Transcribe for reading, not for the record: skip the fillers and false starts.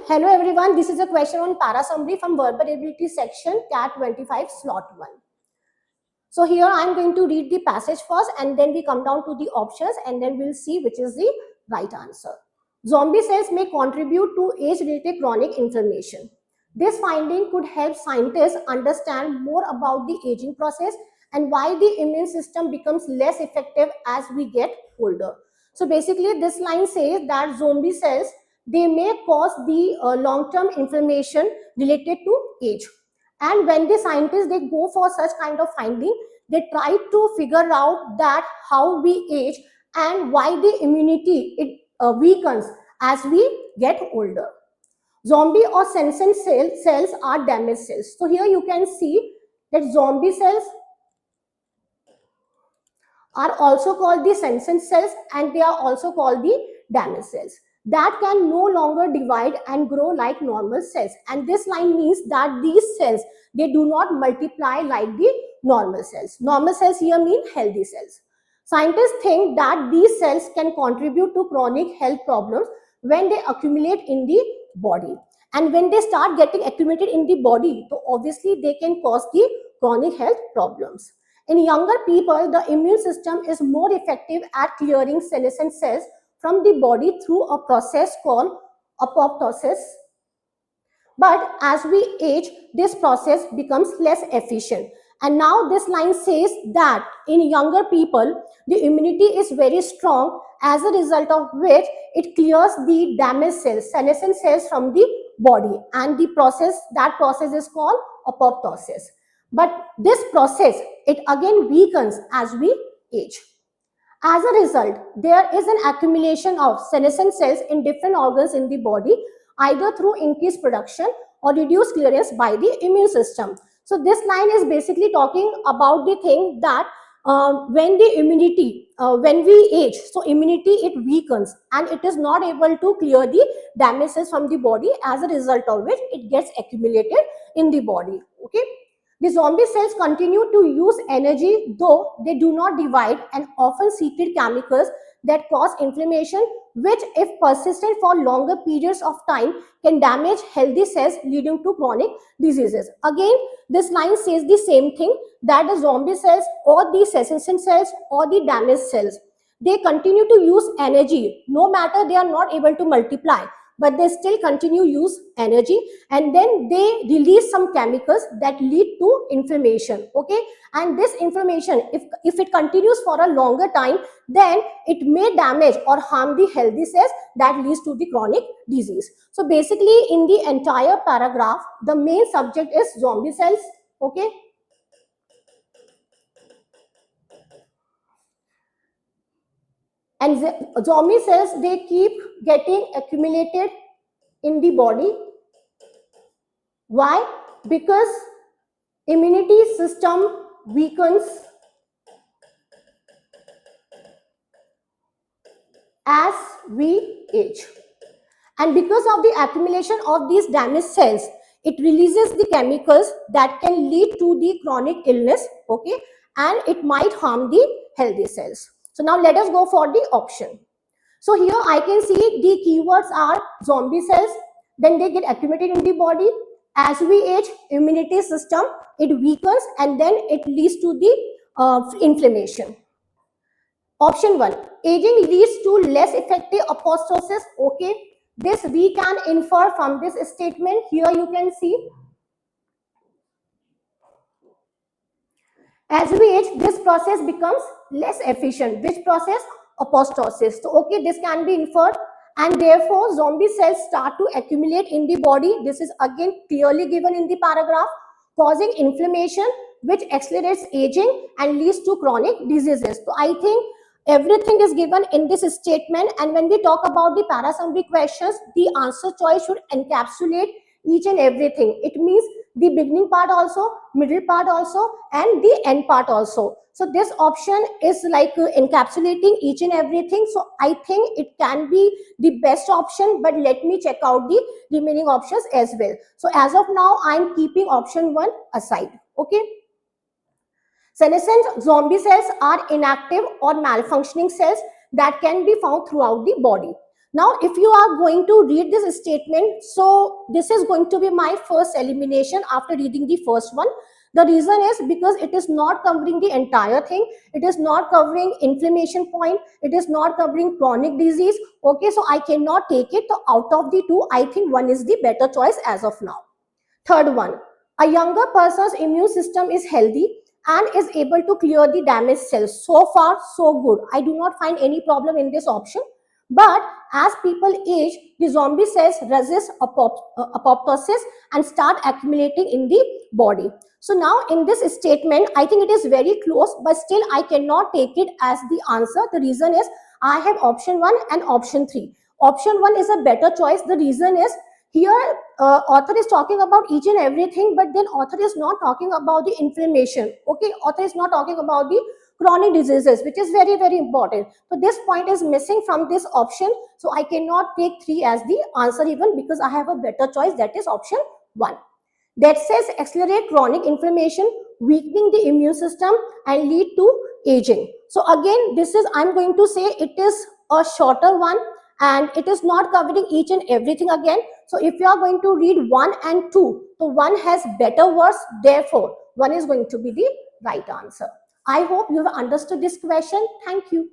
Hello everyone, this is a question on parasummary from verbal ability section CAT 25 slot 1. So here I am going to read the passage first and then we come down to the options and then we'll see which is the right answer. Zombie cells may contribute to age-related chronic inflammation. This finding could help scientists understand more about the aging process and why the immune system becomes less effective as we get older. So basically this line says that zombie cells, they may cause the long-term inflammation related to age. And when the scientists, they go for such kind of finding, they try to figure out that how we age and why the immunity it weakens as we get older. Zombie or senescent cells are damaged cells. So here you can see that zombie cells are also called the senescent cells and they are also called the damaged cells that can no longer divide and grow like normal cells. And this line means that these cells, they do not multiply like the normal cells. Normal cells here mean healthy cells. Scientists think that these cells can contribute to chronic health problems when they accumulate in the body. And when they start getting accumulated in the body, so obviously they can cause the chronic health problems. In younger people, the immune system is more effective at clearing senescent cells from the body through a process called apoptosis. But as we age, this process becomes less efficient. And now this line says that in younger people, the immunity is very strong, as a result of which it clears the damaged cells, senescent cells from the body. And that process is called apoptosis. But this process, it again weakens as we age. As a result, there is an accumulation of senescent cells in different organs in the body, either through increased production or reduced clearance by the immune system. So this line is basically talking about the thing that when the immunity, when we age, so immunity, it weakens and it is not able to clear the damaged cells from the body, as a result of which it gets accumulated in the body. Okay. The zombie cells continue to use energy, though they do not divide, and often secrete chemicals that cause inflammation, which, if persistent for longer periods of time, can damage healthy cells, leading to chronic diseases. Again, this line says the same thing, that the zombie cells or the senescent cells or the damaged cells, they continue to use energy, no matter they are not able to multiply, but they still continue use energy, and then they release some chemicals that lead to inflammation. Okay, and this inflammation, if it continues for a longer time, then it may damage or harm the healthy cells, that leads to the chronic disease. So basically in the entire paragraph, the main subject is zombie cells. Okay, and zombie cells, they keep getting accumulated in the body. Why? Because immunity system weakens as we age, and because of the accumulation of these damaged cells, it releases the chemicals that can lead to the chronic illness. Okay, and it might harm the healthy cells. So now let us go for the option. So here I can see the keywords are zombie cells, then they get accumulated in the body. As we age, immunity system, it weakens and then it leads to the inflammation. Option 1, aging leads to less effective apoptosis. Okay, this we can infer from this statement. Here you can see, as we age, this process becomes less efficient. Which process? Apoptosis. So, okay, this can be inferred, and therefore zombie cells start to accumulate in the body. This is again clearly given in the paragraph, causing inflammation, which accelerates aging and leads to chronic diseases. So, I think everything is given in this statement, and when we talk about the parasummary questions, the answer choice should encapsulate each and everything. It means the beginning part also, middle part also, and the end part also. So this option is like encapsulating each and everything. So I think it can be the best option, but let me check out the remaining options as well. So as of now, I'm keeping option 1 aside. Okay. Senescent zombie cells are inactive or malfunctioning cells that can be found throughout the body. Now, if you are going to read this statement, so this is going to be my first elimination after reading the first one. The reason is because it is not covering the entire thing. It is not covering inflammation point. It is not covering chronic disease. Okay, so I cannot take it. So out of the two, I think one is the better choice as of now. Third one, a younger person's immune system is healthy and is able to clear the damaged cells. So far, so good. I do not find any problem in this option. But as people age, the zombie cells resist apoptosis and start accumulating in the body. So now in this statement, I think it is very close, but still I cannot take it as the answer. The reason is I have option 1 and option 3. Option 1 is a better choice. The reason is here author is talking about each and everything, but then author is not talking about the inflammation. Okay, author is not talking about the chronic diseases, which is very, very important. So this point is missing from this option. So I cannot take 3 as the answer even, because I have a better choice, that is option 1. That says accelerate chronic inflammation, weakening the immune system and lead to aging. So again, this is, I'm going to say it is a shorter one and it is not covering each and everything again. So if you are going to read 1 and 2, so 1 has better words, therefore 1 is going to be the right answer. I hope you have understood this question. Thank you.